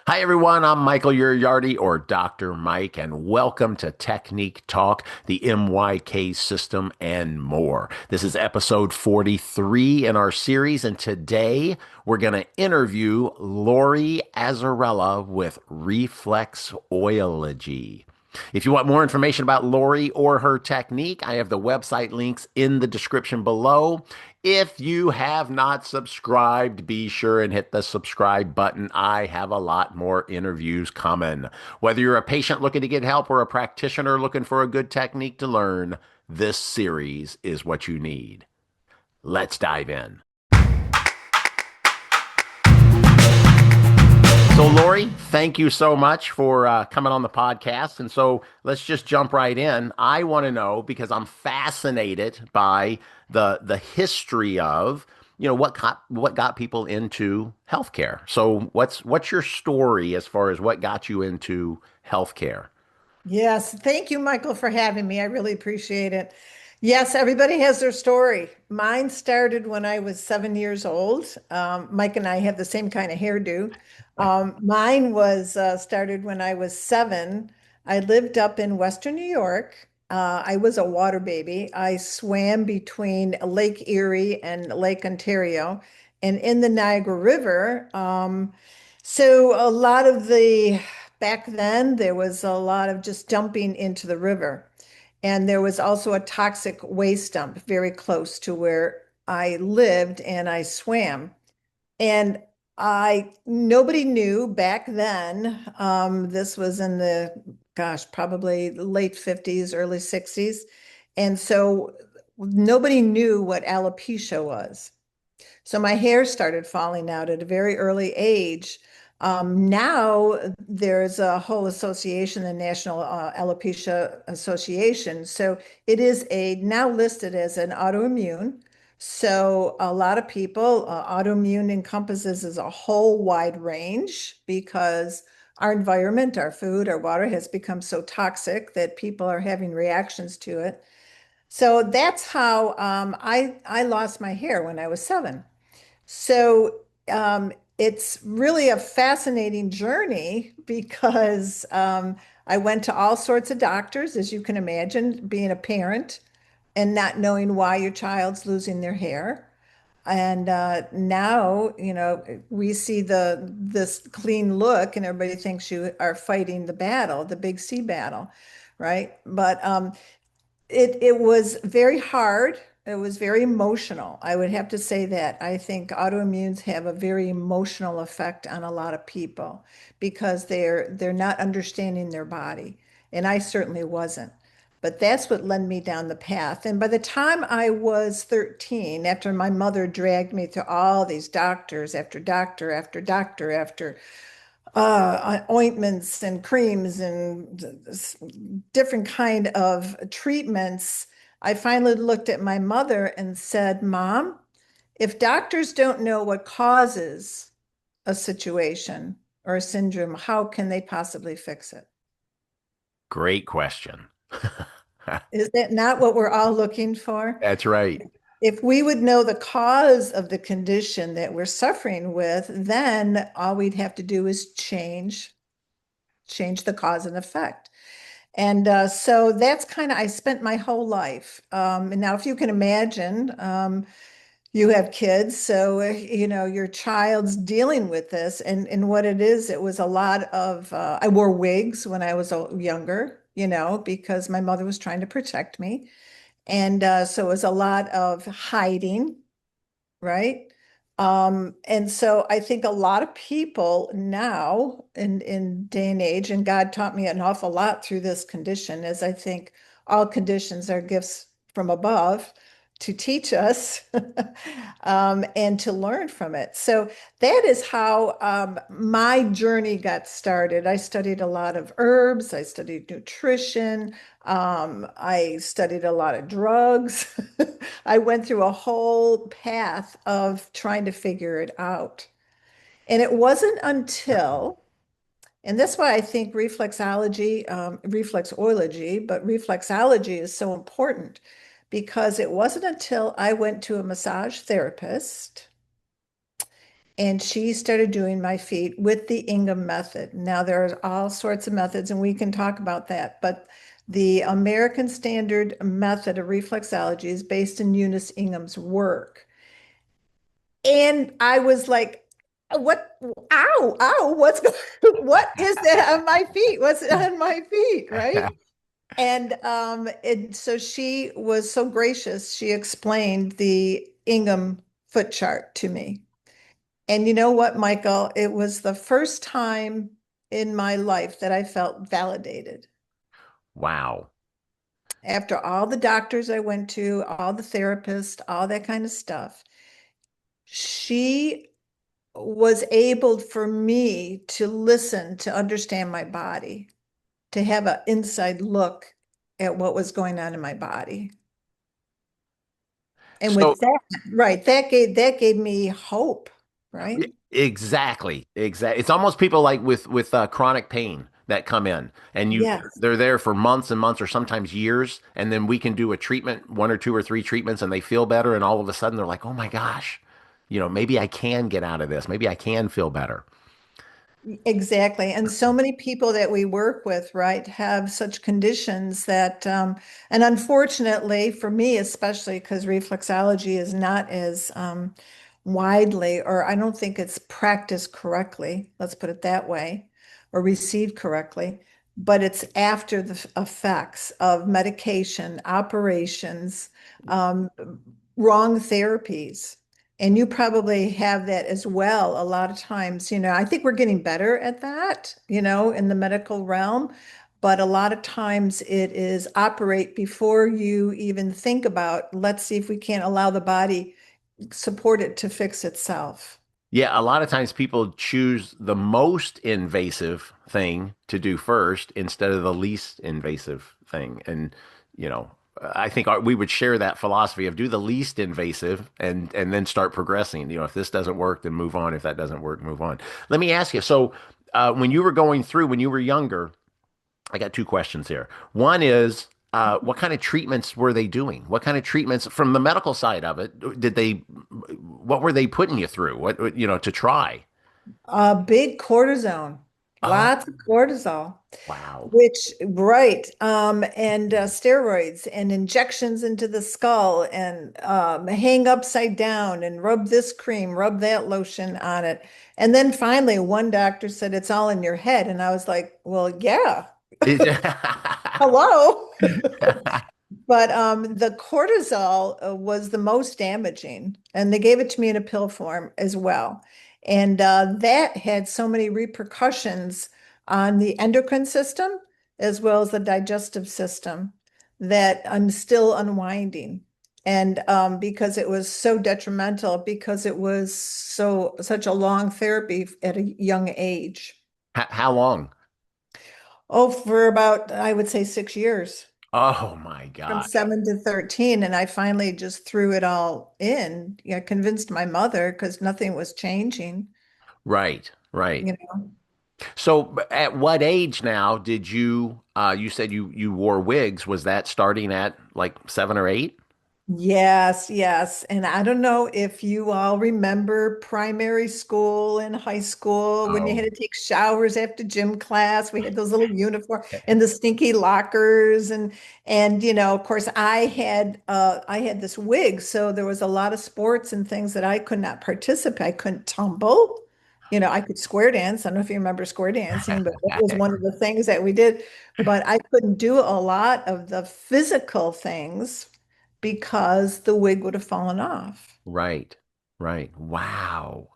Hi, everyone. I'm Michael Uriarty, or Dr. Mike, and welcome to Technique Talk, the MYK system, and more. This is episode 43 in our series, and today we're going to interview Laurie Azzarella with Reflex-OIL-ogy. If you want more information about Lori or her technique, I have the website links in the description below. If you have not subscribed, be sure and hit the subscribe button. I have a lot more interviews coming. Whether you're a patient looking to get help or a practitioner looking for a good technique to learn, this series is what you need. Let's dive in. So, Lori, thank you so much for coming on the podcast. And so let's just jump right in. I want to know because I'm fascinated by the history of what got people into healthcare. So, what's your story as far as what got you into healthcare? Yes, thank you, Michael, for having me. I really appreciate it. Yes, everybody has their story. Mine started when I was 7 years old. Mike and I have the same kind of hairdo. Mine was started when I was 7. I lived up in Western New York. I was a water baby. I swam between Lake Erie and Lake Ontario and in the Niagara River. So a lot of the back then there was a lot of just dumping into the river. And there was also a toxic waste dump very close to where I lived and I swam. And I nobody knew back then. This was in the probably late 50s, early 60s. And so nobody knew what alopecia was. So my hair started falling out at a very early age. Now there's a whole association, the National Alopecia Association. So it is a now listed as an autoimmune. So a lot of people, autoimmune encompasses as a whole wide range because our environment, our food, our water has become so toxic that people are having reactions to it. So that's how I lost my hair when I was 7. So it's really a fascinating journey because I went to all sorts of doctors, as you can imagine, being a parent and not knowing why your child's losing their hair. And now, we see this clean look, and everybody thinks you are fighting the battle, the big C battle, right? But it was very hard. It was very emotional. I would have to say that. I think autoimmunes have a very emotional effect on a lot of people because they're not understanding their body. And I certainly wasn't. But that's what led me down the path. And by the time I was 13, after my mother dragged me to all these doctors after doctor after doctor after ointments and creams and different kind of treatments, I finally looked at my mother and said, Mom, if doctors don't know what causes a situation or a syndrome, how can they possibly fix it? Great question. Is that not what we're all looking for? That's right. If we would know the cause of the condition that we're suffering with, then all we'd have to do is change the cause and effect. And so that's kind of, I spent my whole life. And now, if you can imagine, you have kids, so your child's dealing with this, and what it is, it was a lot of. I wore wigs when I was younger, because my mother was trying to protect me, and so it was a lot of hiding, right? And so I think a lot of people now in day and age, and God taught me an awful lot through this condition, as I think all conditions are gifts from above to teach us and to learn from it. So that is how my journey got started. I studied a lot of herbs, I studied nutrition, I studied a lot of drugs. I went through a whole path of trying to figure it out. And it wasn't until, and that's why I think reflexology, but reflexology is so important because it wasn't until I went to a massage therapist and she started doing my feet with the Ingham method. Now, there are all sorts of methods, and we can talk about that, but the American Standard Method of Reflexology is based in Eunice Ingham's work. And I was like, what? Ow, ow, what is that on my feet? What's on my feet, right? And so she was so gracious. She explained the Ingham foot chart to me. And you know what, Michael? It was the first time in my life that I felt validated. Wow. After all the doctors I went to, all the therapists, all that kind of stuff, she was able for me to listen, to understand my body, to have an inside look at what was going on in my body. And So with that, right, that gave me hope, right? exactly. It's almost people like with chronic pain that come in, and Yes. they're there for months and months, or sometimes years, and then we can do a treatment, one or two or three treatments, and they feel better, and all of a sudden they're like, oh my gosh, maybe I can get out of this. Maybe I can feel better. Exactly. And so many people that we work with, right, have such conditions that, and unfortunately for me, especially because reflexology is not as widely, or I don't think it's practiced correctly, let's put it that way, or received correctly, but it's after the effects of medication, operations, um, wrong therapies. And you probably have that as well. A lot of times, I think we're getting better at that, in the medical realm. But a lot of times it is operate before you even think about, let's see if we can't allow the body support it to fix itself. Yeah, a lot of times people choose the most invasive thing to do first instead of the least invasive thing. And, I think we would share that philosophy of do the least invasive and then start progressing. If this doesn't work, then move on. If that doesn't work, move on. Let me ask you. So, when you were going through, when you were younger, I got two questions here. One is, what kind of treatments were they doing? What kind of treatments from the medical side of it what were they putting you through? To try? Big cortisone, Oh, lots of cortisol. wow. Which, right, and steroids and injections into the skull and hang upside down and rub this cream, rub that lotion on it. And then finally, one doctor said it's all in your head. And I was like, well, yeah, hello. But the cortisol was the most damaging, and they gave it to me in a pill form as well. And that had so many repercussions on the endocrine system as well as the digestive system that I'm still unwinding. And because it was so detrimental, because it was such a long therapy at a young age. How long? Oh, for about, I would say 6 years. Oh my From gosh. 7 to 13, and I finally just threw it all in. Yeah, convinced my mother because nothing was changing. Right, right. You know. So at what age now did you said you wore wigs? Was that starting at like 7 or 8? Yes, yes. And I don't know if you all remember primary school and high school when you had Oh. to take showers after gym class. We had those little uniforms and the stinky lockers and of course I had this wig, so there was a lot of sports and things that I could not participate. I couldn't tumble. I could square dance. I don't know if you remember square dancing, but that was one of the things that we did. But I couldn't do a lot of the physical things because the wig would have fallen off. Right, right. Wow.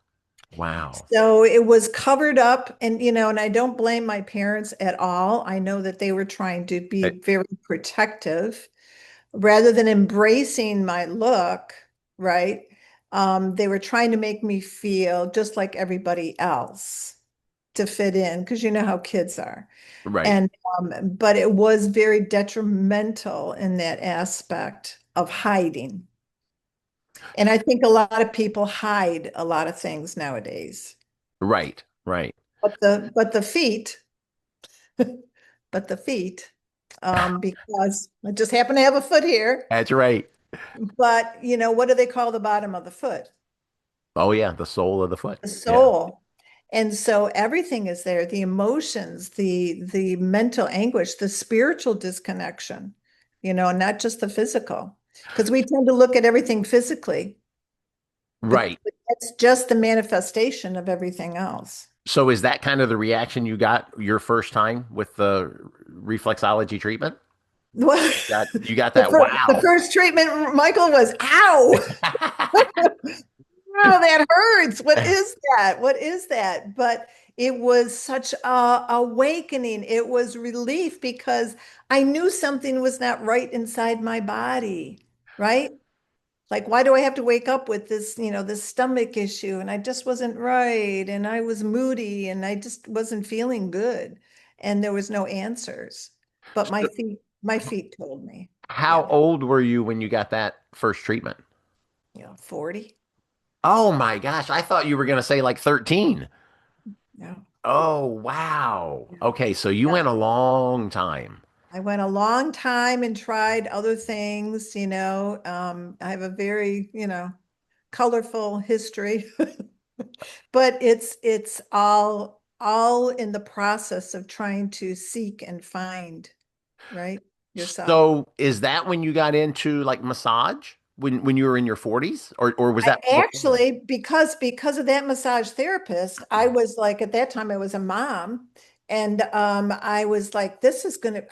Wow. So it was covered up and I don't blame my parents at all. I know that they were trying to be Eh, very protective rather than embracing my look, right? They were trying to make me feel just like everybody else to fit in because you know how kids are. Right, And but it was very detrimental in that aspect of hiding. And I think a lot of people hide a lot of things nowadays. right, right. But the feet, but the feet, because I just happen to have a foot here. That's right. But what do they call the bottom of the foot? Oh yeah, the sole of the foot. the Yeah. soul. And so everything is there, the emotions, the mental anguish, the spiritual disconnection, not just the physical. Because we tend to look at everything physically, but Right. it's just the manifestation of everything else. So is that kind of the reaction you got your first time with the reflexology treatment? Well, You got the that the wow. first treatment, Michael, was ow. Oh, that hurts. What is that? What is that? But it was such a awakening. It was relief because I knew something was not right inside my body, right? Like, why do I have to wake up with this, this stomach issue? And I just wasn't right. And I was moody and I just wasn't feeling good. And there was no answers. But So my feet told me. how Yeah. old were you when you got that first treatment? 40. Oh my gosh, I thought you were going to say like 13. Yeah. Oh, wow. Yeah. Okay, so you Yeah. went a long time. I went a long time and tried other things. I have a very, colorful history, but it's all in the process of trying to seek and find, right? Yourself. So is that when you got into like massage when you were in your 40s or was I that before? actually, because of that massage therapist, I was like, at that time I was a mom, and I was like, this is gonna,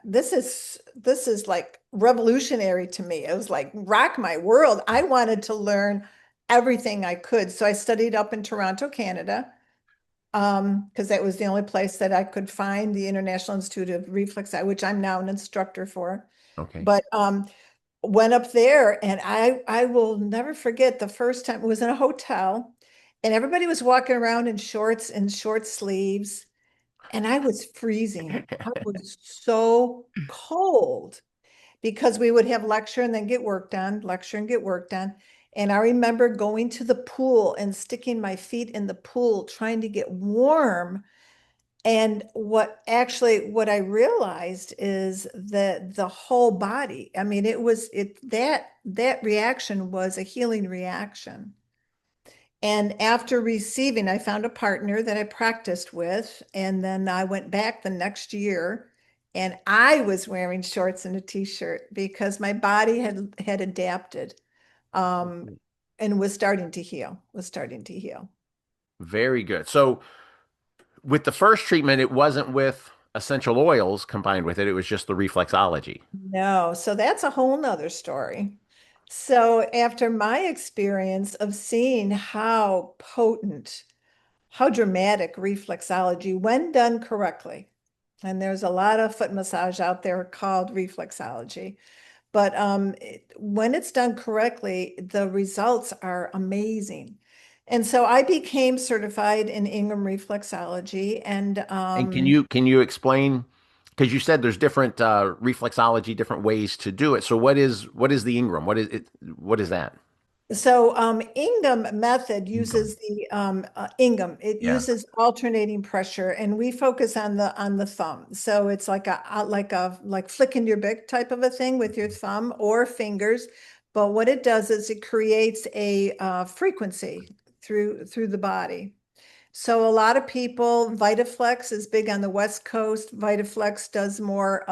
this is like revolutionary to me. It was like rock my world. I wanted to learn everything I could, so I studied up in Toronto, Canada, because that was the only place that I could find the International Institute of Reflex, which I'm now an instructor for. Okay. But went up there and I will never forget the first time it was in a hotel and everybody was walking around in shorts and short sleeves and I was freezing. I was so cold because we would have lecture and then get work done, lecture and get work done. And I remember going to the pool and sticking my feet in the pool trying to get warm, and what I realized is that the whole body, I mean, that reaction was a healing reaction. And after receiving, I found a partner that I practiced with, and then I went back the next year and I was wearing shorts and a t-shirt because my body had adapted, um, and was starting to heal. Very good. So with the first treatment, it wasn't with essential oils combined with it. It was just the reflexology. No, so that's a whole nother story. So after my experience of seeing how potent, how dramatic reflexology, when done correctly, and there's a lot of foot massage out there called reflexology, but when it's done correctly, the results are amazing. And so I became certified in Ingham Reflexology, and And can you explain? Because you said there's different reflexology, different ways to do it. So what is the Ingram? What is it? What is that? so Ingham method Ingram. uses the Ingham. It Yeah. uses alternating pressure, and we focus on the thumb. So it's like like flicking your bic type of a thing with your thumb or fingers. But what it does is it creates a frequency through the body. So a lot of people, Vitaflex is big on the West Coast. Vitaflex does more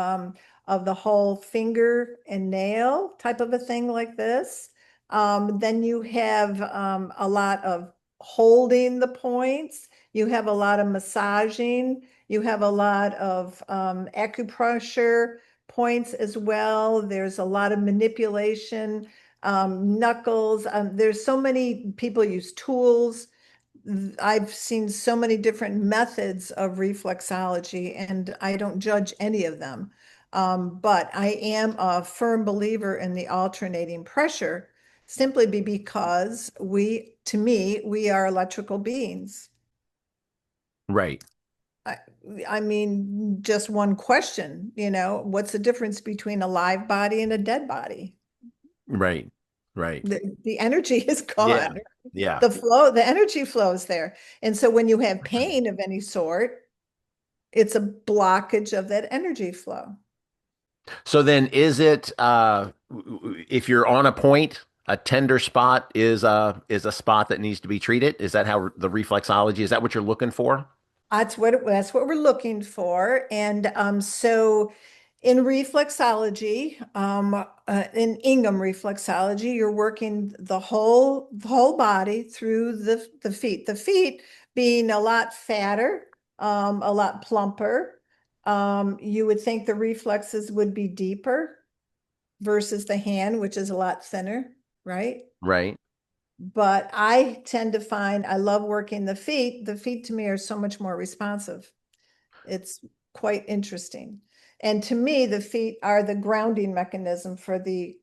of the whole finger and nail type of a thing like this. Then you have a lot of holding the points. You have a lot of massaging. You have a lot of acupressure points as well. There's a lot of manipulation, knuckles. There's so many people use tools. I've seen so many different methods of reflexology, and I don't judge any of them. But I am a firm believer in the alternating pressure simply because to me, we are electrical beings. Right. I, I mean, just one question, what's the difference between a live body and a dead body? Right. Right. The energy is Yeah. gone. Yeah. The energy flows there. And so when you have pain of any sort, it's a blockage of that energy flow. So then is it if you're on a point, a tender spot is a spot that needs to be treated. Is that how the reflexology, is that what you're looking for? That's what we're looking for. And so in reflexology, in Ingham Reflexology, you're working the whole body through the feet. The feet being a lot fatter, a lot plumper. You would think the reflexes would be deeper versus the hand, which is a lot thinner, right? Right. But I tend to find I love working the feet. The feet to me are so much more responsive. It's quite interesting. And to me, the feet are the grounding mechanism for the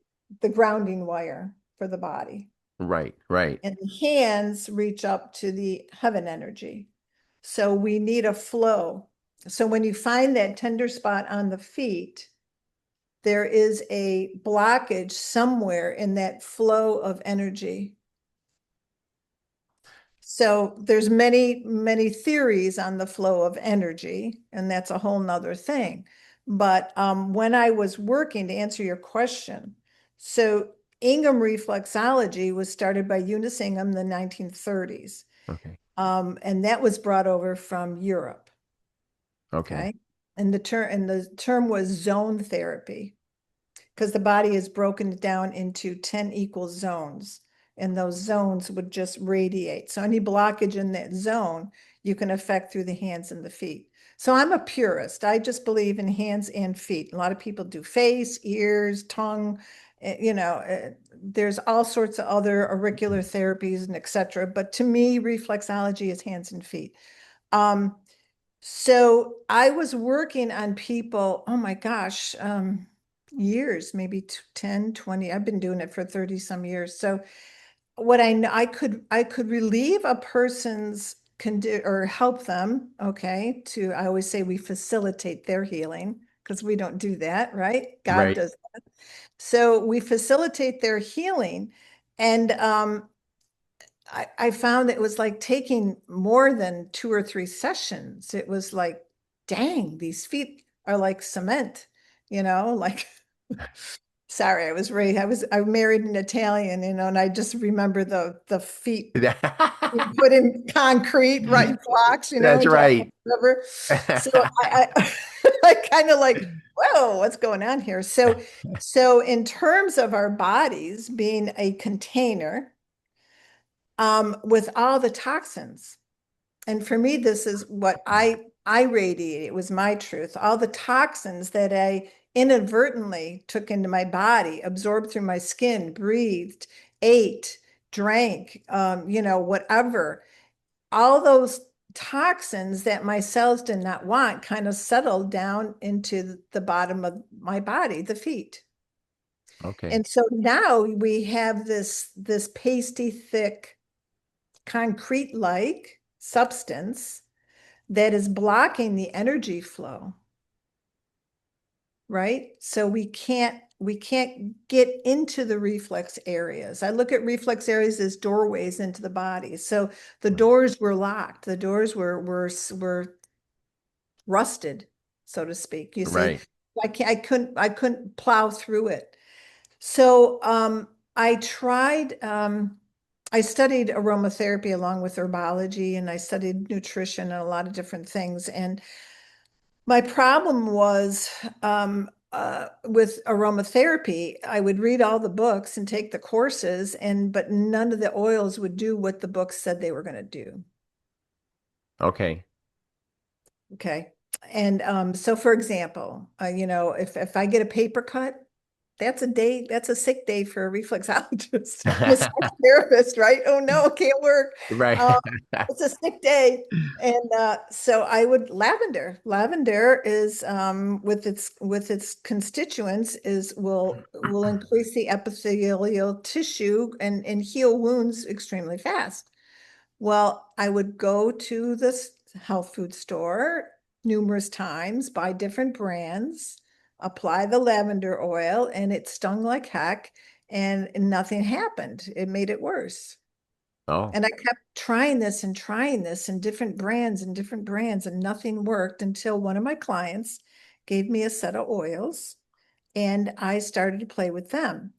grounding wire for the body. Right. Right. And the hands reach up to the heaven energy. So we need a flow. So when you find that tender spot on the feet, there is a blockage somewhere in that flow of energy. So there's many theories on the flow of energy, and that's a whole nother thing. But when I was working to answer your question, so Ingham reflexology was started by Eunice Ingham in the 1930s. Okay. And that was brought over from Europe. Okay. Okay. And the term was zone therapy, because the body is broken down into 10 equal zones, and those zones would just radiate. So any blockage in that zone, you can affect through the hands and the feet. So I'm a purist. I just believe in hands and feet. A lot of people do face, ears, tongue, there's all sorts of other auricular therapies and etc. But to me, reflexology is hands and feet. Um, so I was working on people, oh my gosh, years, maybe 10, 20. I've been doing it for 30 some years. So what I know, I could relieve a person's or help them, okay, I always say we facilitate their healing because we don't do that, right? God Right. does. So we facilitate their healing. And I found it was like taking more than 2 or 3 sessions. It was like, dang, these feet are like cement, like sorry, I married an Italian, and I just remember the feet being put in concrete, right, blocks, That's and driving right. river. So I I kind of like, whoa, what's going on here? So in terms of our bodies being a container, with all the toxins. And for me, this is what I radiate. It was my truth. All the toxins that I inadvertently took into my body, absorbed through my skin, breathed, ate, drank, whatever. All those toxins that my cells did not want kind of settled down into the bottom of my body, the feet. Okay. And so now we have this pasty thick concrete-like substance that is blocking the energy flow, right? So we can't get into the reflex areas. I look at reflex areas as doorways into the body. So the doors were locked. The doors were rusted, so to speak. You see, Right. I couldn't plow through it. So I tried I studied aromatherapy along with herbology, and I studied nutrition and a lot of different things. And my problem was with aromatherapy, I would read all the books and take the courses, but none of the oils would do what the books said they were going to do. Okay. Okay. And so for example, if I get a paper cut, that's a sick day for a reflexologist, massage therapist, right? Oh no, can't work. Right. Um, it's a sick day. And so I would lavender. Lavender is with its constituents is will increase the epithelial tissue and heal wounds extremely fast. Well, I would go to this health food store numerous times, buy different brands, apply the lavender oil, and it stung like heck, and nothing happened. It made it worse. Oh, And I kept trying this and different brands, and nothing worked until one of my clients gave me a set of oils, and I started to play with them.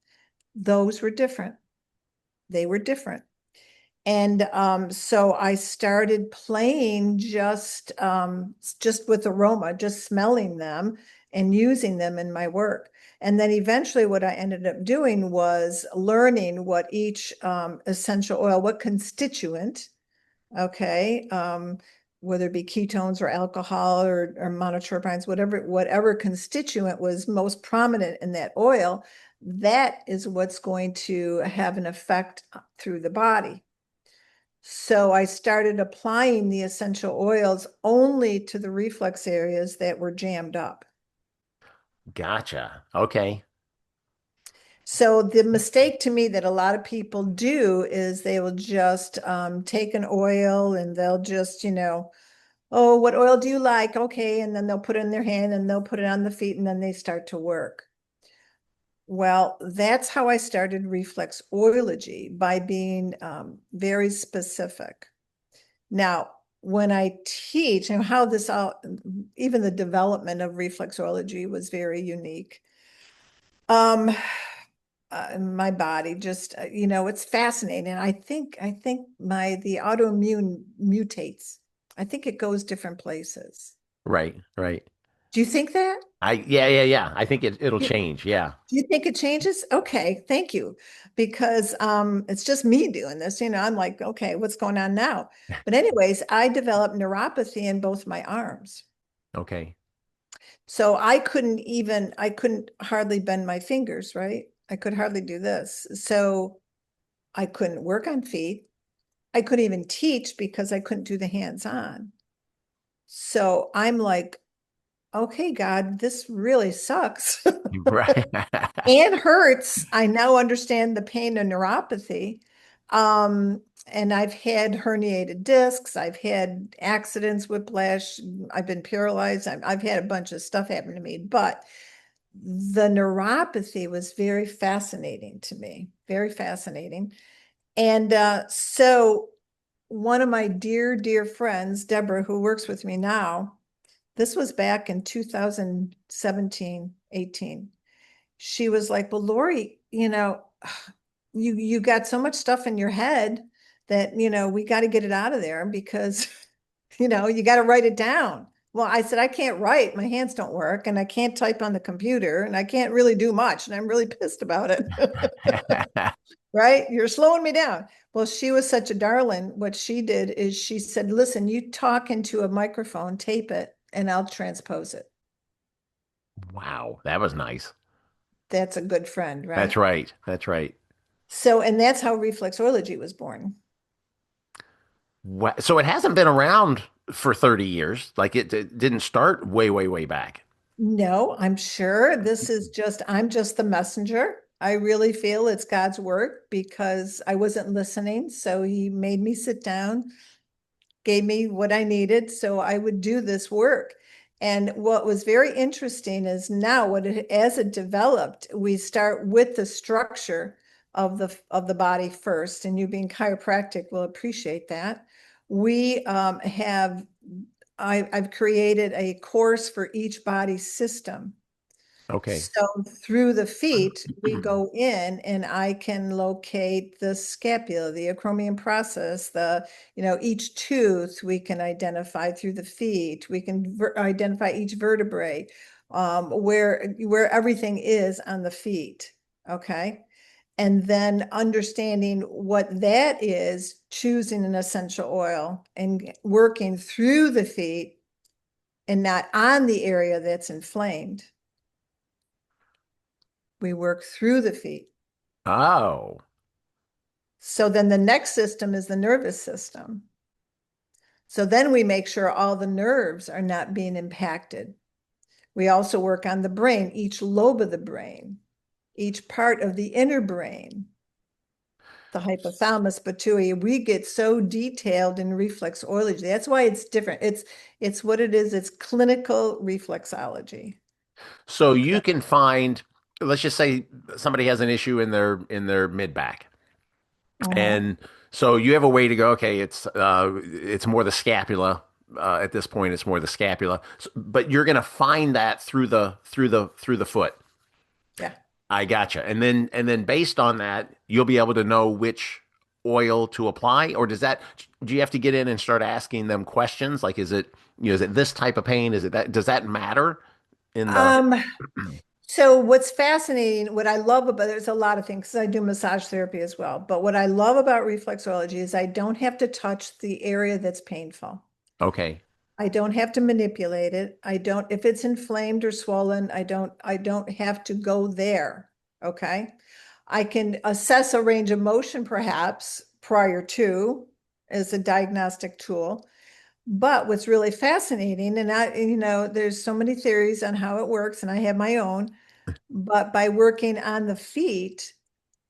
Those were different. They were different. And so I started playing just with aroma, just smelling them and using them in my work. And then eventually what I ended up doing was learning what each essential oil, what constituent, okay, whether it be ketones or alcohol or monoterpenes, whatever constituent was most prominent in that oil, that is what's going to have an effect through the body. So I started applying the essential oils only to the reflex areas that were jammed up. Gotcha. Okay. So the mistake to me that a lot of people do is they will just take an oil and they'll just, oh, what oil do you like? Okay. And then they'll put it in their hand and they'll put it on the feet and then they start to work. Well, that's how I started Reflex-OIL-ogy, by being very specific. Now, when I teach, and how this all, even the development of Reflex-OIL-ogy was very unique. Um, my body just, it's fascinating. I think the autoimmune mutates. I think it goes different places. Right, right. Do you think that? Yeah. I think it'll Do change. Yeah. do you think it changes? Okay, thank you. Because it's just me doing this, I'm like, okay, what's going on now? But anyways, I developed neuropathy in both my arms. Okay. So I couldn't hardly bend my fingers, right? I could hardly do this. So I couldn't work on feet. I couldn't even teach because I couldn't do the hands-on. So I'm like, okay, God, this really sucks. Right. And hurts. I now understand the pain of neuropathy. And I've had herniated discs. I've had accidents, whiplash. I've been paralyzed. I've had a bunch of stuff happen to me, but the neuropathy was very fascinating to me, very fascinating. And so one of my dear, dear friends, Deborah, who works with me now, this was back in 2017, 18. She was like, well, Laurie, you got so much stuff in your head that, we got to get it out of there because, you got to write it down. Well, I said, I can't write. My hands don't work and I can't type on the computer and I can't really do much. And I'm really pissed about it. Right? You're slowing me down. Well, she was such a darling. What she did is she said, listen, you talk into a microphone, tape it, and I'll transpose it. Wow, that was nice. That's a good friend, That's right? right. That's right. So, and that's how Reflexology was born. So it hasn't been around for 30 years. Like it didn't start way back. No, I'm sure I'm just the messenger. I really feel it's God's work because I wasn't listening. So he made me sit down, gave me what I needed so I would do this work. And what was very interesting is now as it developed, we start with the structure of the body first, and you being chiropractic will appreciate that. We I've created a course for each body system. Okay. So through the feet, we go in and I can locate the scapula, the acromion process, each tooth we can identify through the feet. We can identify each vertebrae, where everything is on the feet. Okay. And then understanding what that is, choosing an essential oil and working through the feet and not on the area that's inflamed. We work through the feet. Oh, So then the next system is the nervous system. So then we make sure all the nerves are not being impacted. We also work on the brain, each lobe of the brain, each part of the inner brain, the hypothalamus, pituitary. We get so detailed in reflexology. That's why it's different. It's what it is. It's clinical reflexology. so you can find, let's just say somebody has an issue in their mid back. Mhm. And so you have a way to go, okay, it's more the scapula. At this point, it's more the scapula. But you're going to find that through the foot. Yeah. I gotcha. And then based on that, you'll be able to know which oil to apply, or do you have to get in and start asking them questions? Like, is it this type of pain? Is it that, does that matter in the, Um, so what's fascinating, what I love about there's a lot of things 'cause I do massage therapy as well. But what I love about reflexology is I don't have to touch the area that's painful. okay, I don't have to manipulate it. I don't, if it's inflamed or swollen, I don't have to go there. Okay. I can assess a range of motion perhaps prior to as a diagnostic tool. But what's really fascinating, and there's so many theories on how it works, and I have my own, but by working on the feet,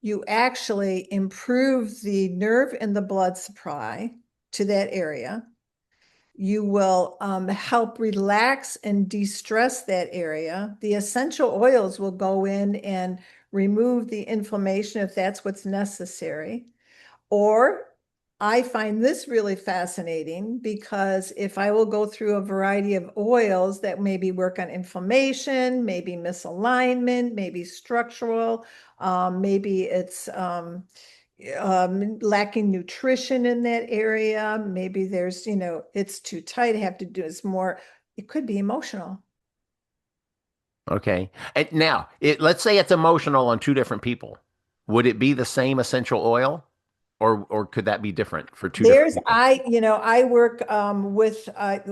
you actually improve the nerve and the blood supply to that area. You will help relax and de-stress that area. The essential oils will go in and remove the inflammation if that's what's necessary. Or I find this really fascinating because if I will go through a variety of oils that maybe work on inflammation, maybe misalignment, maybe structural, maybe it's lacking nutrition in that area. Maybe there's, it's too tight. I have to do is more. It could be emotional. okay. And now, let's say it's emotional on two different people. Would it be the same essential oil, or could that be different for two different There's, people? I work with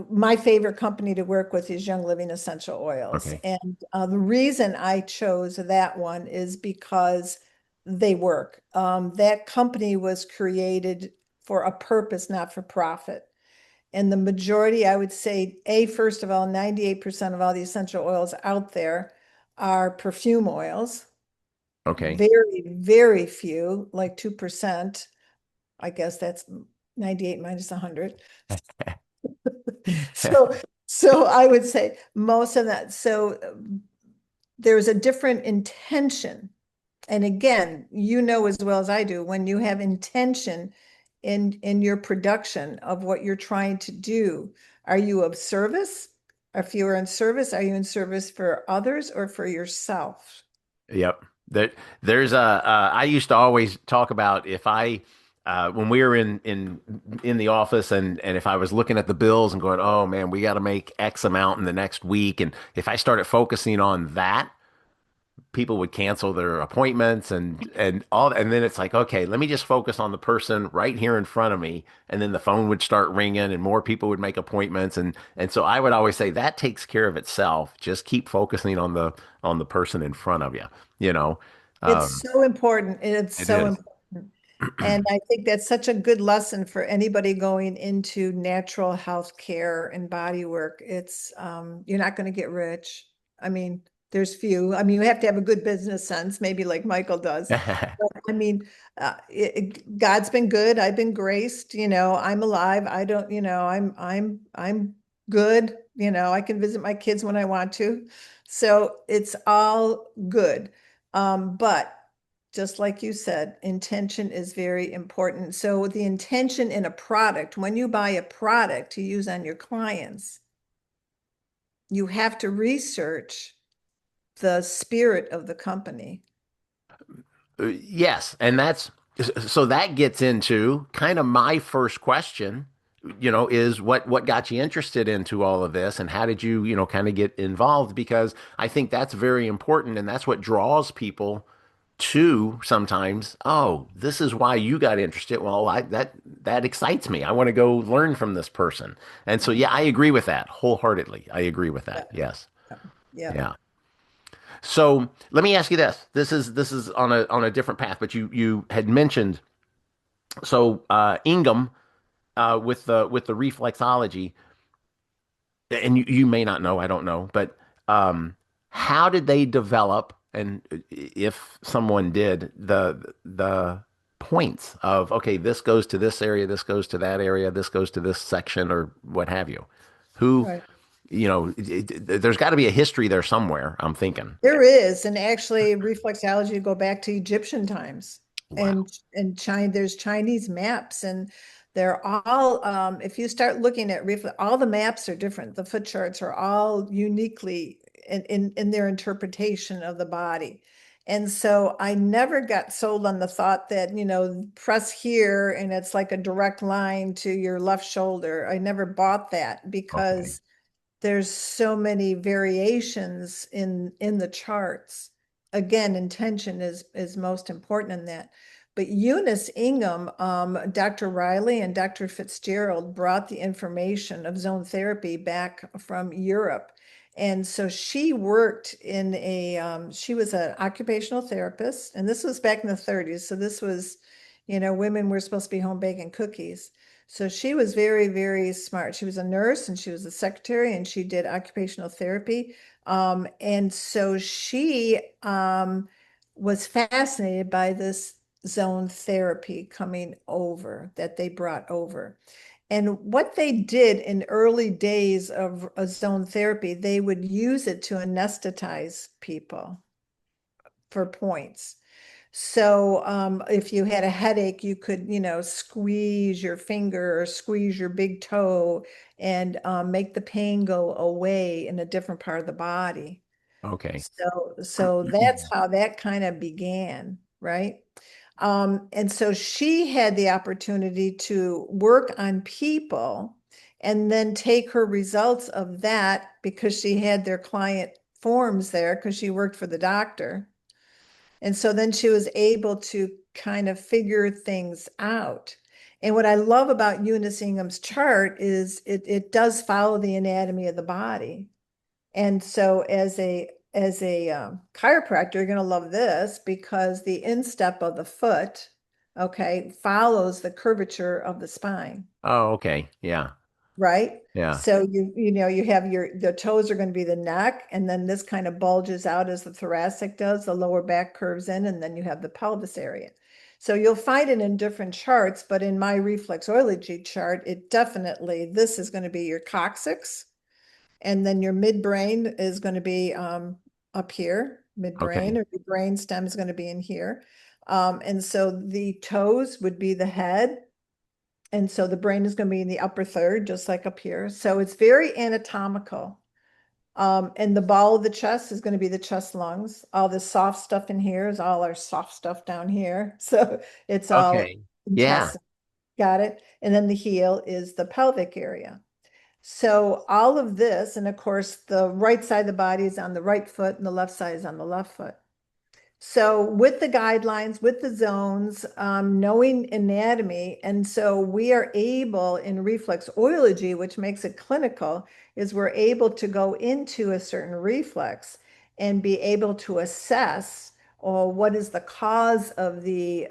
my favorite company to work with is Young Living Essential Oils. Okay. And the reason I chose that one is because they work. That company was created for a purpose, not for profit. And the majority, I would say, first of all, 98% of all the essential oils out there are perfume oils. Okay. Very, very few, like 2%. I guess that's 98 minus 100. So, so I would say most of that. So there's a different intention. And again, you know as well as I do, when you have intention in your production of what you're trying to do, are you of service? If you're in service, are you in service for others or for yourself? Yep. There's I used to always talk about if when we were in the office, and if I was looking at the bills and going, oh man, we got to make X amount in the next week. And if I started focusing on that, people would cancel their appointments and all. And then it's like, okay, let me just focus on the person right here in front of me. And then the phone would start ringing and more people would make appointments. And so I would always say that takes care of itself. Just keep focusing on the person in front of you, you know. It's Um, so important. It's it so is. important. And I think that's such a good lesson for anybody going into natural health care and body work. It's you're not going to get rich. I mean, there's few. I mean, you have to have a good business sense, maybe like Michael does. But I mean, God's been good. I've been graced. I'm alive. I don't. I'm good. I can visit my kids when I want to. So it's all good. But just like you said, intention is very important. So the intention in a product, when you buy a product to use on your clients, you have to research the spirit of the company. Yes, and so that gets into kind of my first question, is what got you interested into all of this, and how did you, kind of get involved? Because I think that's very important, and that's what draws people to sometimes, oh, this is why you got interested. Well, that excites me. I want to go learn from this person. And so yeah, I agree with that wholeheartedly. I agree with Yeah, that. Yes. yeah, yeah. Yeah. So let me ask you this. This is on a different path, but you had mentioned Ingham with the reflexology, and you may not know, I don't know, but um, how did they develop, and if someone did, the points of, okay, this goes to this area, this goes to that area, this goes to this section, or what have you? Who, Right. there's got to be a history there somewhere, I'm thinking. There is, and actually reflexology go back to Egyptian times. Wow. And China, there's Chinese maps, and they're all if you start looking at reflex, all the maps are different. The foot charts are all uniquely in their interpretation of the body. And so I never got sold on the thought that, press here and it's like a direct line to your left shoulder. I never bought that Okay. because there's so many variations in the charts. Again, intention is most important in that. But Eunice Ingham, Dr. Riley and Dr. Fitzgerald brought the information of zone therapy back from Europe. And so she worked she was an occupational therapist, and this was back in the 30s. So this was, women were supposed to be home baking cookies. So she was very, very smart. She was a nurse and she was a secretary and she did occupational therapy. And so she was fascinated by this zone therapy coming over that they brought over. And what they did in early days of a zone therapy, they would use it to anesthetize people for points. So if you had a headache, you could, squeeze your finger or squeeze your big toe and make the pain go away in a different part of the body. Okay. So that's how that kind of began, right? And so she had the opportunity to work on people and then take her results of that because she had their client forms there because she worked for the doctor. And so then she was able to kind of figure things out. And what I love about Eunice Ingham's chart is it does follow the anatomy of the body. And so as a chiropractor, you're going to love this because the instep of the foot, okay, follows the curvature of the spine. Oh, okay. Yeah. Right? Yeah. So you have the toes are going to be the neck, and then this kind of bulges out as the thoracic does, the lower back curves in, and then you have the pelvis area. So you'll find it in different charts, but in my reflexology chart, it definitely, this is going to be your coccyx, and then your midbrain is going to be up here, midbrain, Okay. or your brain stem is going to be in here. And so the toes would be the head, and so the brain is going to be in the upper third, just like up here. So it's very anatomical. And the ball of the chest is going to be the chest lungs. All the soft stuff in here is all our soft stuff down here. So it's all Okay. Yeah. intestine. Got it. And then the heel is the pelvic area. So all of this, and of course, the right side of the body is on the right foot and the left side is on the left foot. So with the guidelines, with the zones, knowing anatomy, and so we are able in reflexology, which makes it clinical, is we're able to go into a certain reflex and be able to assess what is the cause of the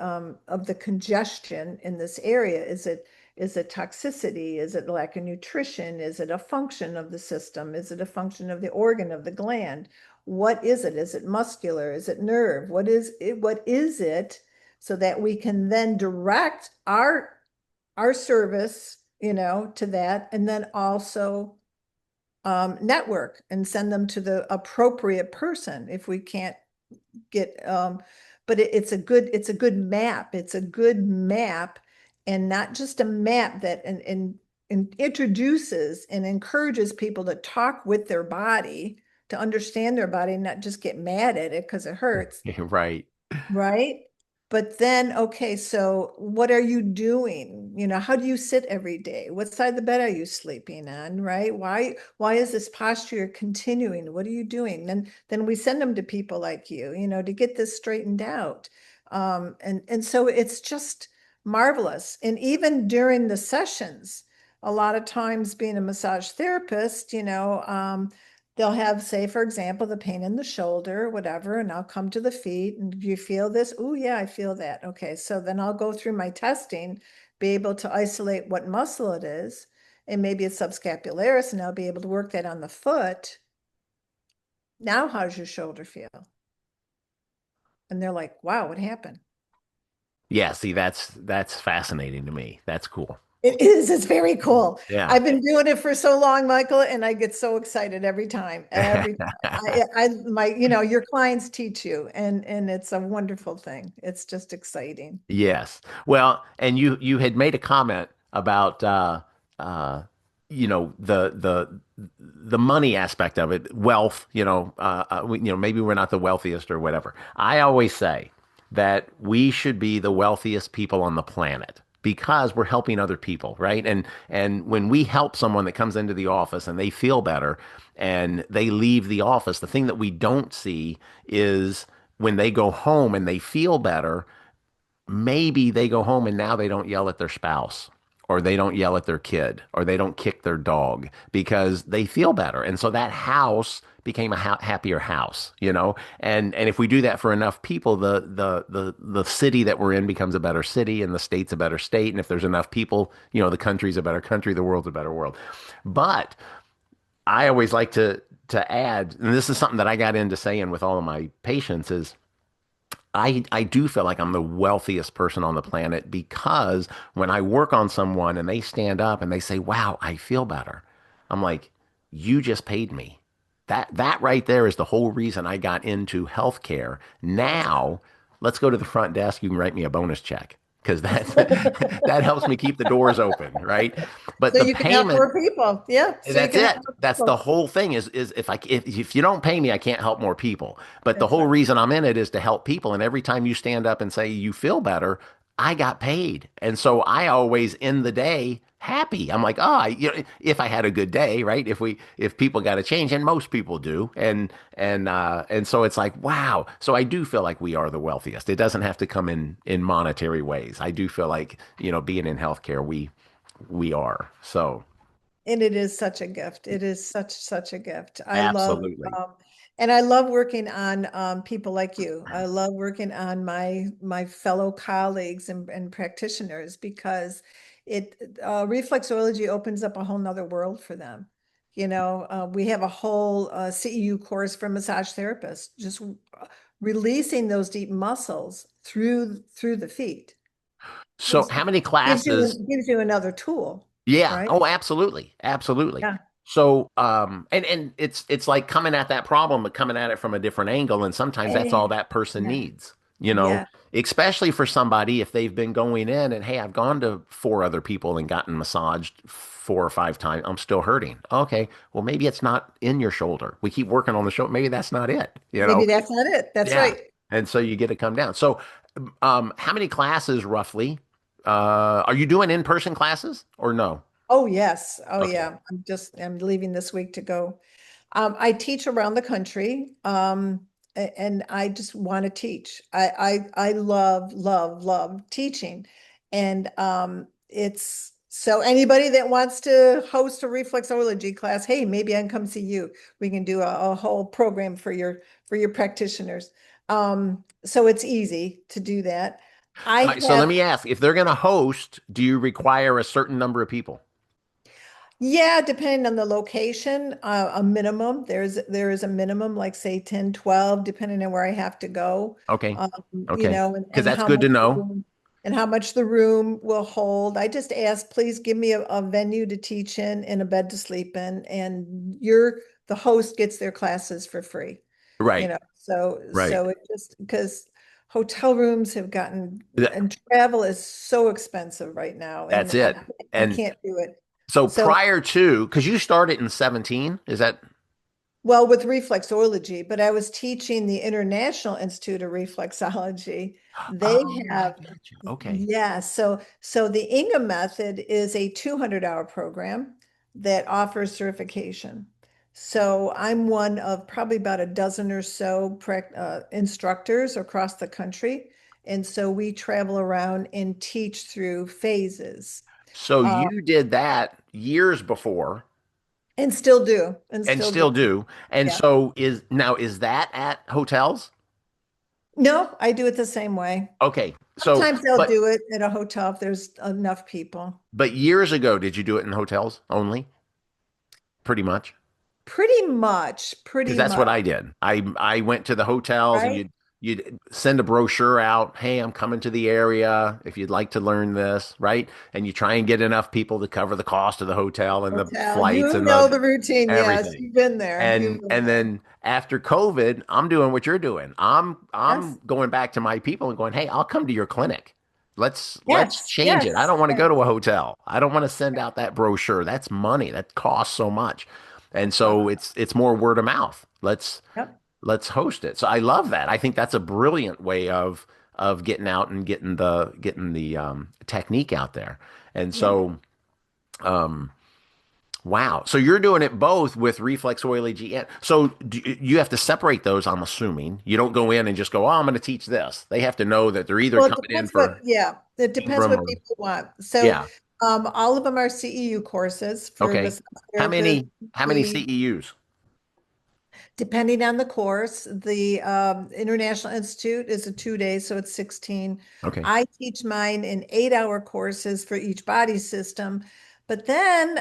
congestion in this area. Is it toxicity? Is it lack of nutrition? Is it a function of the system? Is it a function of the organ of the gland? What is it? Is it muscular? Is it nerve? What is it? What is it? So that we can then direct our service, to that, and then also network and send them to the appropriate person if we can't get but it's a good map. It's a good map, and not just a map that and introduces and encourages people to talk with their body, to understand their body, not just get mad at it because it hurts. Right. Right? But then, okay, so what are you doing? How do you sit every day? What side of the bed are you sleeping on? Right? Why is this posture continuing? What are you doing? Then we send them to people like you, to get this straightened out. And so it's just marvelous. And even during the sessions, a lot of times being a massage therapist, they'll have, say, for example, the pain in the shoulder, whatever, and I'll come to the feet. And do you feel this? Oh, yeah, I feel that. Okay. So then I'll go through my testing, be able to isolate what muscle it is, and maybe it's subscapularis, and I'll be able to work that on the foot. Now, how's your shoulder feel? And they're like, wow, what happened? Yeah. See, that's fascinating to me. That's cool. It is. It's very cool. Yeah. I've been doing it for so long, Michael, and I get so excited every time. Every time. Your clients teach you, and it's a wonderful thing. It's just exciting. Yes. Well, and you had made a comment about uh the the money aspect of it, wealth, maybe we're not the wealthiest or whatever. I always say that we should be the wealthiest people on the planet because we're helping other people, right? And when we help someone that comes into the office and they feel better and they leave the office, the thing that we don't see is when they go home and they feel better, maybe they go home and now they don't yell at their spouse or they don't yell at their kid or they don't kick their dog because they feel better. And so that house became a happier house, And if we do that for enough people, the city that we're in becomes a better city and the state's a better state. And if there's enough people, the country's a better country, the world's a better world. But I always like to add, and this is something that I got into saying with all of my patients is I do feel like I'm the wealthiest person on the planet because when I work on someone and they stand up and they say, "Wow, I feel better." I'm like, "You just paid me." That right there is the whole reason I got into healthcare. Now, let's go to the front desk. You can write me a bonus check because that helps me keep the doors open, right? But So the you can help payment more people. Yeah. So you that's can help it. more That's the people. whole thing is if you don't pay me, I can't help more people. But the That's whole right. reason I'm in it is to help people. And every time you stand up and say you feel better, I got paid. And so I always end the day happy. I'm like, if I had a good day, right? If people got a change, and most people do, and so it's like, wow. So I do feel like we are the wealthiest. It doesn't have to come in monetary ways. I do feel like, being in healthcare, we are. So And it is such a gift. It is such a gift. absolutely. And I love working on people like you. I love working on my fellow colleagues and practitioners because it reflexology opens up a whole nother world for them. We have a whole CEU course for massage therapists, just releasing those deep muscles through the feet. So Just how many classes? gives you another tool, Yeah. right? Oh, absolutely. Absolutely. Yeah. So, and it's like coming at that problem, but coming at it from a different angle. And sometimes that's Eh, all that person Yeah. needs, Yeah. especially for somebody if they've been going in and, hey, I've gone to four other people and gotten massaged 4 or 5 times. I'm still hurting. Okay. Well, maybe it's not in your shoulder. We keep working on the shoulder. Maybe that's not it. Maybe that's not it. That's Yeah. right. And so you get to come down. So, how many classes roughly? Are you doing in-person classes or no? Oh, yes. Oh, Okay. yeah. I'm leaving this week to go. I teach around the country, and I just want to teach. I love teaching. And it's so anybody that wants to host a reflexology class, hey, maybe I can come see you. We can do a whole program for your practitioners. So it's easy to do that. All I right, so let have me ask, if they're going to host, do you require a certain number of people? Yeah, depending on the location, a minimum. There is a minimum, like say 10, 12, depending on where I have to go. Okay. Um, Okay. Because and that's how good much to the know. room and how much the room will hold. I just ask, please give me a venue to teach in and a bed to sleep in, and the host gets their classes for free. Right. Right. So it just because hotel rooms have gotten Th- and travel is so expensive right now, That's and it. I And can't do it. so So prior to, because you started in 17, is that Well, with reflexology, but I was teaching the International Institute of Reflexology. They Oh, I have, got you. Okay. yeah, so the Ingham Method is a 200-hour program that offers certification. So I'm one of probably about a dozen or so instructors across the country. And so we travel around and teach through phases, So uh, you did that years before and still do, and and still do. still do. And Yeah. so is that at hotels? No, I do it the same way. Okay. So, Sometimes they'll but do it at a hotel if there's enough people. but years ago, did you do it in hotels only? Pretty much. Because Pretty that's what much, I did. I went to the hotels and right? you'd send a brochure out. Hey, I'm coming to the area if you'd like to learn this, right? And you try and get enough people to cover the cost of the hotel and the Hotel. flights You and know the the routine. Yes, everything. you've been there. You've been And there. then after COVID, I'm doing what you're doing. I'm Yes, going back to my people and going, "Hey, I'll come to your clinic. Let's change it. I yes, don't want to go yes. to a hotel. I don't want to send out that brochure. That's money. That costs so much." And so Wow. it's more word of mouth. Yep. Let's host it. So I love that. I think that's a brilliant way of getting out and getting the technique out there. And Yeah. so wow. So you're doing it both with Reflex-OIL-ogy. So you have to separate those, I'm assuming. You don't go in and just go, oh, I'm going to teach this. They have to know that they're either Well, it coming in depends what, for yeah, it depends Ingram what or, people want. So yeah. all of them are CEU courses for Okay. massage How therapists, many PT. CEUs? Depending on the course, the International Institute is a 2 day, so it's 16. Okay. I teach mine in 8 hour courses for each body system. But then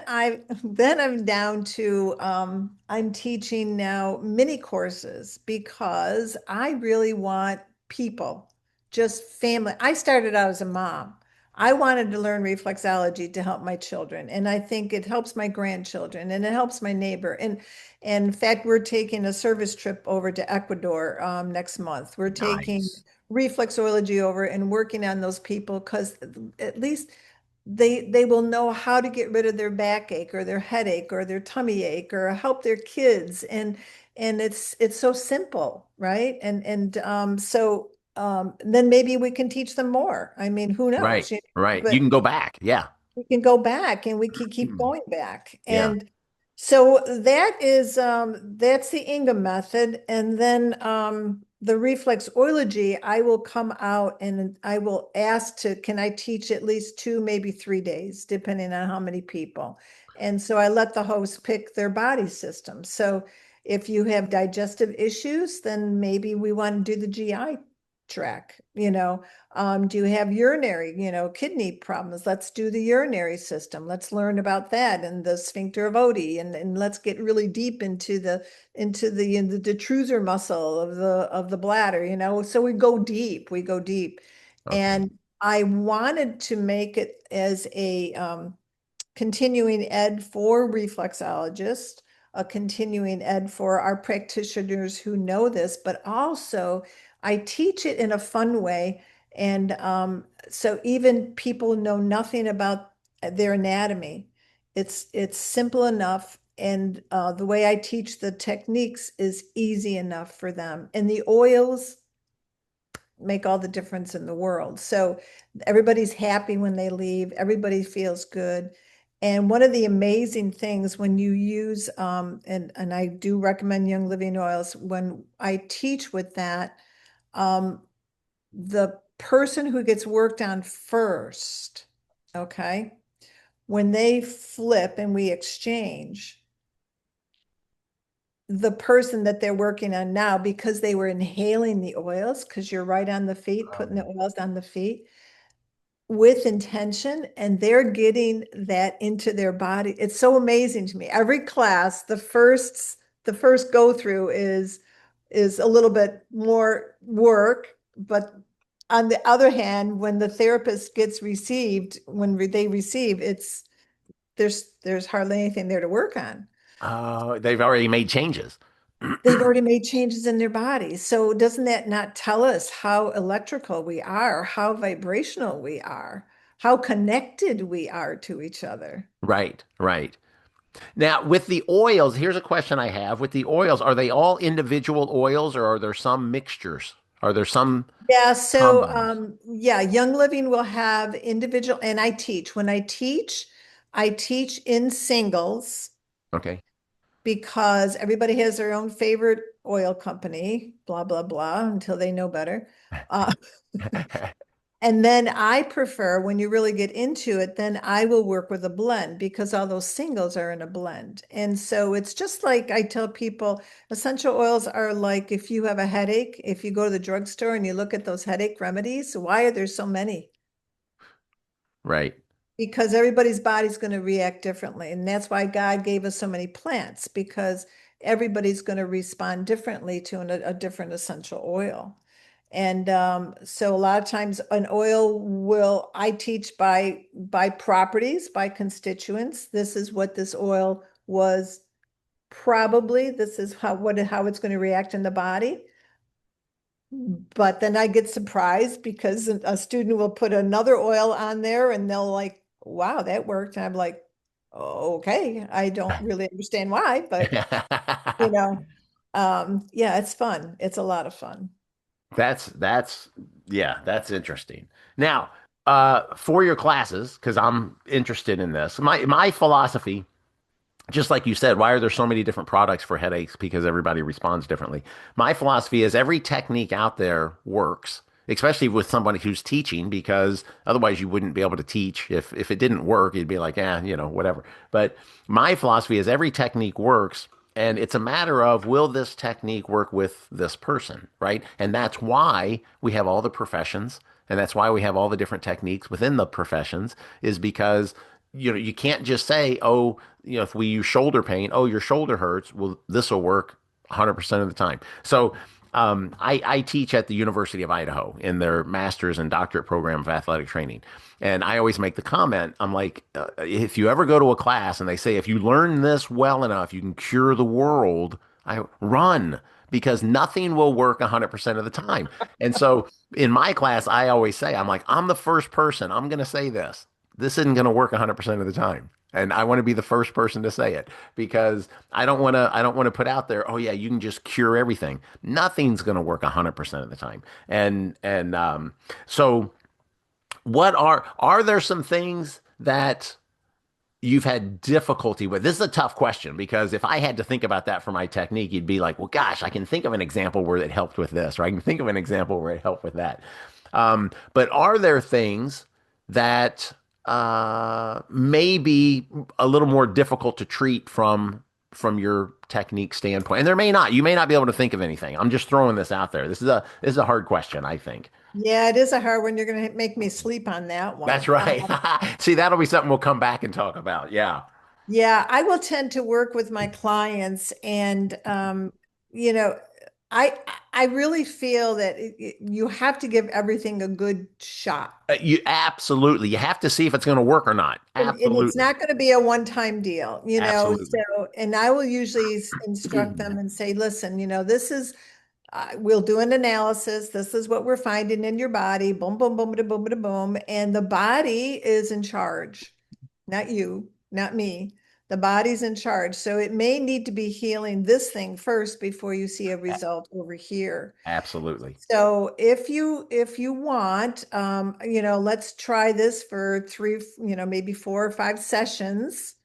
then I'm down to I'm teaching now mini courses because I really want people, just family. I started out as a mom. I wanted to learn reflexology to help my children, and I think it helps my grandchildren and it helps my neighbor. And in fact, we're taking a service trip over to Ecuador next month. We're taking Nice. Reflexology over and working on those people because at least they will know how to get rid of their backache or their headache or their tummy ache or help their kids. And it's so simple, right? And then maybe we can teach them more. I mean, who Right. knows? Right. You But can go back. Yeah. we can go back and we can keep going back. Yeah. And so that's the Ingham method. And then the Reflex-OIL-ogy, I will come out and I will ask to, can I teach at least 2, maybe 3 days, depending on how many people. And so I let the host pick their body system. So if you have digestive issues, then maybe we want to do the GI track, do you have urinary, kidney problems? Let's do the urinary system. Let's learn about that and the sphincter of Oddi, and let's get really deep into the detrusor muscle of the bladder, So we go deep. Okay. And I wanted to make it as a continuing ed for reflexologists, a continuing ed for our practitioners who know this, but also I teach it in a fun way. And so even people know nothing about their anatomy, it's simple enough. And the way I teach the techniques is easy enough for them. And the oils make all the difference in the world. So everybody's happy when they leave, everybody feels good. And one of the amazing things when you use, and I do recommend Young Living oils, when I teach with that, um, the person who gets worked on first, okay, when they flip and we exchange, the person that they're working on now, because they were inhaling the oils, because you're right on the feet, putting the oils on the feet with intention, and they're getting that into their body. It's so amazing to me. Every class, the first go through is a little bit more work, but on the other hand, when the therapist gets received, when they receive, there's hardly anything there to work on. They've already made changes. They've already made changes in their bodies. So doesn't that not tell us how electrical we are, how vibrational we are, how connected we are to each other? Right. Right. Now, with the oils, here's a question I have. With the oils, are they all individual oils or are there some mixtures? Are there some Yeah, so combos? yeah, Young Living will have individual, and I teach. When I teach in singles Okay. because everybody has their own favorite oil company, blah, blah, blah, until they know better. Uh, And then I prefer when you really get into it, then I will work with a blend because all those singles are in a blend. And so it's just like I tell people, essential oils are like if you have a headache, if you go to the drugstore and you look at those headache remedies, why are there so many? Right. Because everybody's body's going to react differently. And that's why God gave us so many plants, because everybody's going to respond differently to a different essential oil. And so a lot of times an oil I teach by properties, by constituents. This is what this oil was probably, this is how it's going to react in the body. But then I get surprised because a student will put another oil on there and they'll like, wow, that worked. And I'm like, Okay, I don't really understand why, but you know, yeah, it's fun. It's a lot of fun. That's yeah, that's interesting. Now, for your classes, because I'm interested in this, my philosophy, just like you said, why are there so many different products for headaches? Because everybody responds differently. My philosophy is every technique out there works, especially with somebody who's teaching, because otherwise you wouldn't be able to teach. If it didn't work, you'd be like, whatever. But my philosophy is every technique works. And it's a matter of will this technique work with this person, right? And that's why we have all the professions, and that's why we have all the different techniques within the professions, is because you can't just say, oh, if we use shoulder pain, oh, your shoulder hurts, well, this will work 100% of the time. So I teach at the University of Idaho in their master's and doctorate program of athletic training. And I always make the comment, I'm like, if you ever go to a class and they say, if you learn this well enough, you can cure the world, I run, because nothing will work 100% of the time. And so in my class, I always say, I'm like, I'm the first person, I'm going to say this isn't going to work 100% of the time. And I want to be the first person to say it because I don't want to put out there, oh yeah, you can just cure everything. Nothing's going to work 100% of the time. So what are there some things that you've had difficulty with? This is a tough question because if I had to think about that for my technique, you'd be like, well, gosh, I can think of an example where it helped with this, or I can think of an example where it helped with that. But are there things that may be a little more difficult to treat from your technique standpoint? And there may not. You may not be able to think of anything. I'm just throwing this out there. This is a hard question, I think. Yeah, it is a hard one. You're going to make me sleep on that That's one. right. See, that'll be something we'll come back and talk about. Yeah. Yeah, I will tend to work with my clients and you know, I I really feel that you have to give everything a good shot. You absolutely. You have to see if it's going to work or not. And it's Absolutely. not going to be a one-time deal, Absolutely. so and I will usually instruct them and say, listen, this is we'll do an analysis. This is what we're finding in your body. Boom, boom, boom, boom, boom, boom, boom. And the body is in charge, not you, not me. The body's in charge. So it may need to be healing this thing first before you see a A- result over here. Absolutely. So if you want, let's try this for three, maybe 4 or 5 sessions.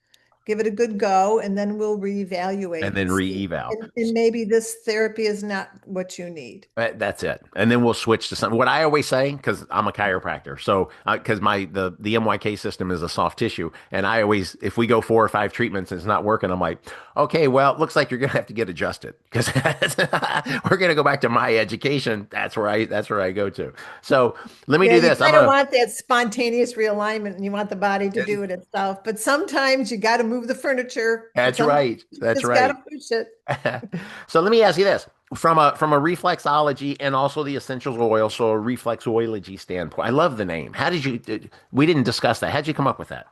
Give it a good go, and then we'll reevaluate And and then see. re-eval. And maybe this therapy is not what you need. That's it. And then we'll switch to something. What I always say, because I'm a chiropractor, so because the MYK system is a soft tissue, and I always, if we go 4 or 5 treatments and it's not working, I'm like, okay, well, it looks like you're gonna have to get adjusted because we're gonna go back to my education. That's where I go to. So let me Yeah, do you this. I'm kind of gonna. want that spontaneous realignment and you want the body to do it itself. But sometimes you got to move the furniture and That's sometimes right. you That's just got to right. push it. So let me ask you this. From a reflexology and also the essentials oil, so a reflexology standpoint. I love the name. We didn't discuss that. How'd you come up with that?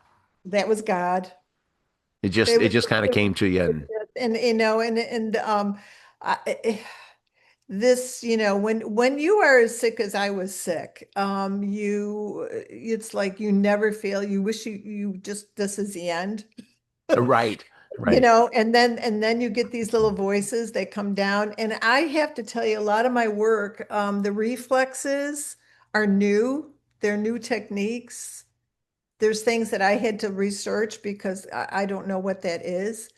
That was God. It just It it was, just kind of came to you and and I, this, when you are as sick as I was sick, it's like you never feel, you wish you just, this is the end. right, right. And then you get these little voices that come down. And I have to tell you, a lot of my work, the reflexes are new. They're new techniques. There's things that I had to research because I don't know what that is.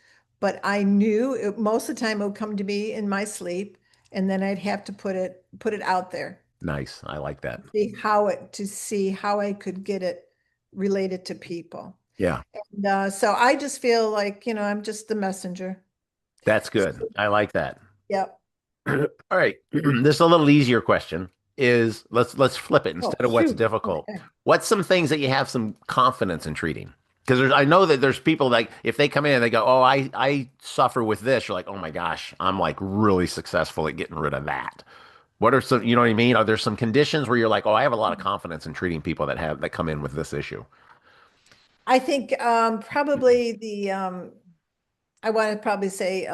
But I knew most of the time it would come to me in my sleep, and then I'd have to put it out there, Nice. I like that. see how I could get it related to people. Yeah, And so I just feel like, I'm just the messenger. that's good. I like that. Yep. All right. This is a little easier question. Is let's flip it Oh, instead of what's shoot. difficult. Okay. What's some things that you have some confidence in treating? Because I know that there's people like if they come in and they go, "Oh, I suffer with this," you're like, "Oh my gosh, I'm like really successful at getting rid of that." What are some, you know what I mean? Are there some conditions where you're like, "Oh, I have a lot of confidence in treating people that come in with this issue?" I think probably I want to probably say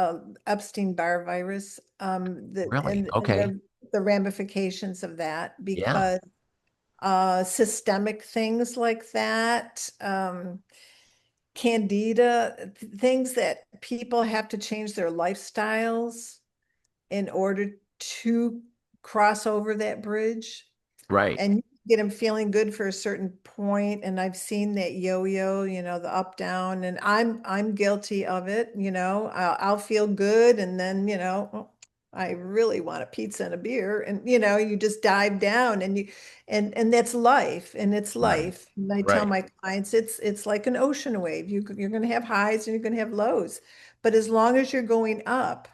Epstein-Barr virus, Really? and Okay. the ramifications of that, Yeah. because systemic things like that. candida, things that people have to change their lifestyles in order to cross over that bridge. Right. And you get them feeling good for a certain point. And I've seen that yo-yo, the up down, and I'm guilty of it. I'll feel good, and then oh, I really want a pizza and a beer, and you just dive down, and and that's life, and it's Right. life. And I tell Right. my clients it's like an ocean wave. You're going to have highs and you're going to have lows, but as long as you're going up,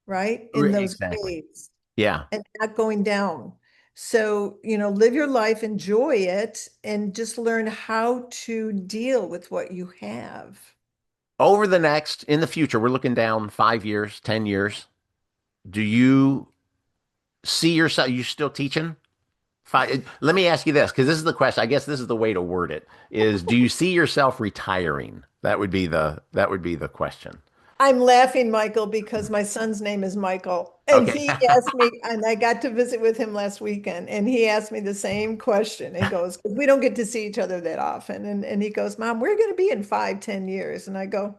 right, in those Exactly. waves Yeah. and not going down. So, live your life, enjoy it, and just learn how to deal with what you have. In the future, we're looking down 5 years, 10 years. Do you see yourself, you still teaching? Let me ask you this, because this is the question. I guess this is the way to word it is, do you see yourself retiring? That would be the question. I'm laughing, Michael, because my son's name is Michael. And Okay. he asked me, and I got to visit with him last weekend, and he asked me the same question. He goes, 'Cause we don't get to see each other that often. And he goes, Mom, we're going to be in 5, 10 years. And I go,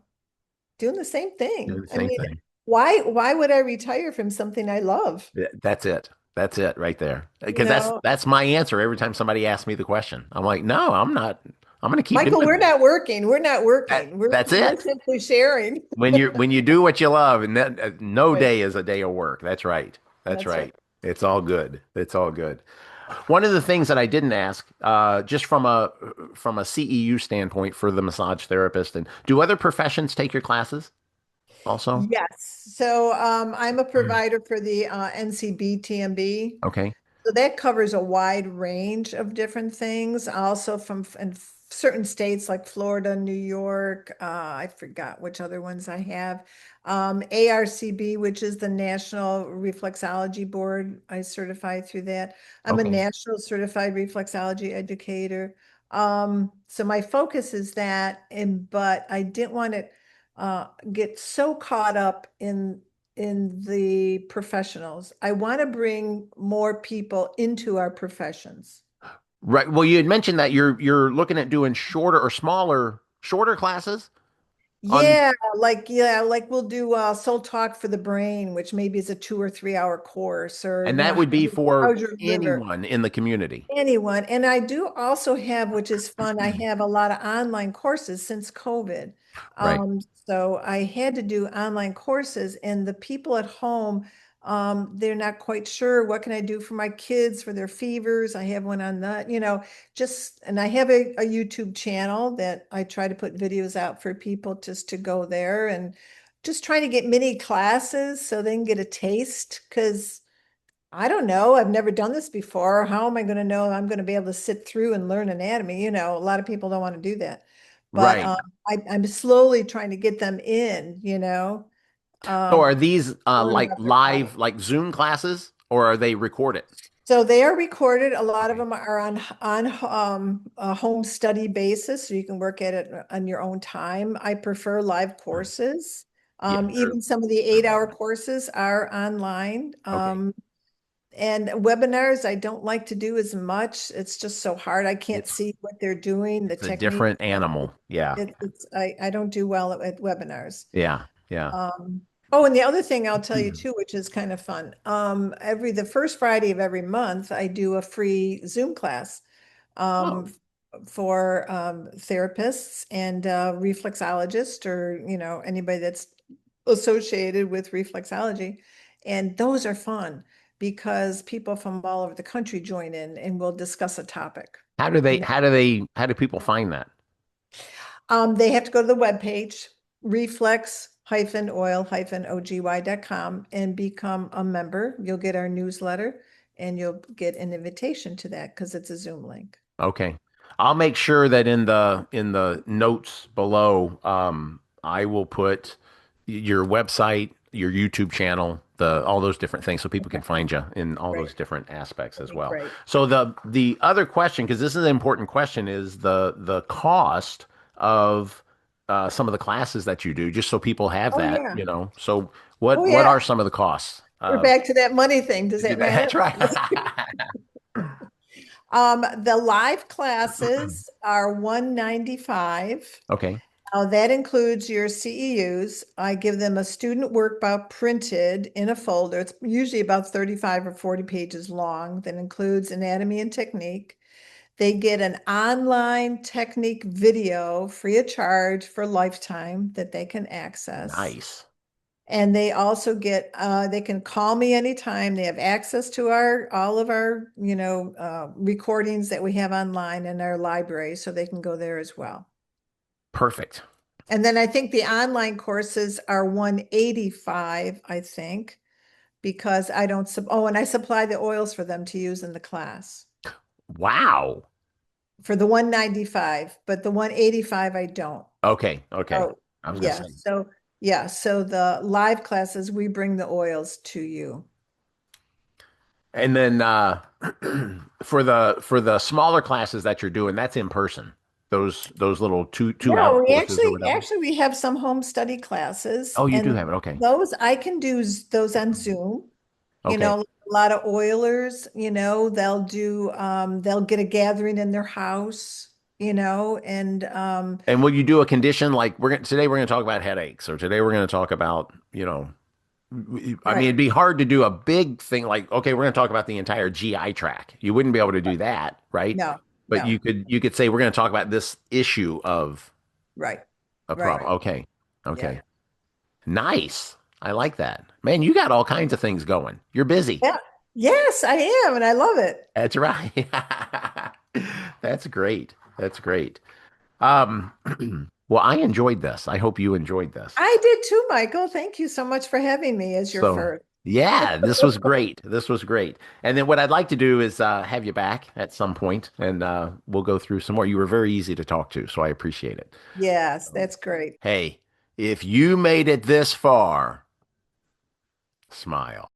doing the same Doing thing. the I same mean, thing. why would I retire from something I love? That's it. That's it right there. You Because that's know, that's my answer every time somebody asks me the question. I'm like, no, I'm not. I'm going to keep Michael, doing we're this. not working. We're not working. We're That's we're it. simply sharing. When you do what you love, and that no Right. day is a day of work. That's right. That's That's right. right. It's all good. It's all good. One of the things that I didn't ask, just from a CEU standpoint for the massage therapist, and do other professions take your classes also? Yes. So I'm a provider for the NCB TMB. Okay. So that covers a wide range of different things, also from in certain states like Florida, New York. I forgot which other ones I have. ARCB, which is the National Reflexology Board. I certify through that. I'm a Okay. national certified reflexology educator. So my focus is that, but I didn't want to get so caught up in the professionals. I want to bring more people into our professions. Right. Well, you had mentioned that you're looking at doing shorter or shorter classes on, Yeah, like we'll do Soul Talk for the Brain, which maybe is a 2 or 3 hour course, or and that would be for how's your liver? anyone in the community. Anyone. And I do also have, which is fun, I have a lot of online courses since COVID. Right. So I had to do online courses, and the people at home, they're not quite sure what can I do for my kids for their fevers. I have one on that, and I have a YouTube channel that I try to put videos out for people just to go there and just trying to get mini classes so they can get a taste because I don't know. I've never done this before. How am I going to know I'm going to be able to sit through and learn anatomy? A lot of people don't want to do that. But Right. I'm slowly trying to get them in, So are um, these learn like about their body. live, like Zoom classes, or are they recorded? So they are recorded. A lot of Okay. them are on a home study basis, so you can work at it on your own time. I prefer live courses. Yeah. Even some of the 8 hour courses are online. Okay. And webinars, I don't like to do as much. It's just so hard. I can't It's see what they're doing, the it's a technique. different animal. Yeah. I don't do well at webinars. Yeah. Yeah. Um, oh, and the other thing I'll tell you too, which is kind of fun. The first Friday of every month, I do a free Zoom class Oh, um, for therapists and reflexologists, or anybody that's associated with reflexology. And those are fun because people from all over the country join in and we'll discuss a topic. how do they You know, how do people find that? they have to go to the webpage, reflex-oil-ogy.com, and become a member. You'll get our newsletter and you'll get an invitation to that because it's a Zoom link. Okay. I'll make sure that in the notes below, I will put your website, your YouTube channel, the all those different things so people can Okay, find you in all great. those different aspects That'd as be well. great. So the other question, because this is an important question, is the cost of some of the classes that you do, just so people have Oh that, yeah. So Oh what yeah. are some of the costs? We're back to that money thing. Does that That's matter? right. The live classes are 195. Okay. Now, that includes your CEUs. I give them a student workbook printed in a folder. It's usually about 35 or 40 pages long that includes anatomy and technique. They get an online technique video free of charge for lifetime that they can access. Nice. And they also get, they can call me anytime. They have access to all of our, recordings that we have online in our library, so they can go there as well. Perfect. And then I think the online courses are 185, I think, because I don't, oh, and I supply the oils for them to use in the class Wow. for the 195, but the 185 I don't. Okay. Okay. Oh, I was gonna yeah. say. So the live classes, we bring the oils to you. And then for the smaller classes that you're doing, that's in person. Those little two No, hour courses or whatever. we have some home study classes, Oh, you do and have it. Okay. those I can do those on Zoom. Okay. A lot of oilers, they'll get a gathering in their house, and And will you do a condition like today we're gonna talk about headaches, or today we're gonna talk about, I mean, right. it'd be hard to do a big thing like, okay, we're gonna talk about the entire GI tract. You wouldn't be able to do that, right? No, But no, you could say we're gonna talk about this issue of right, a right. problem. Okay. Yeah. Okay. Nice. I like that. Man, you got all kinds of things going. You're busy. Yeah. Yes, I am, and I love it. That's right. That's great. That's great. Um, well, I enjoyed this. I hope you enjoyed this. I did too, Michael. Thank you so much for having me as your So, first. yeah, this was great. This was great. And then what I'd like to do is have you back at some point, and we'll go through some more. You were very easy to talk to, so I appreciate it. Yes, So, that's great. hey, if you made it this far, smile.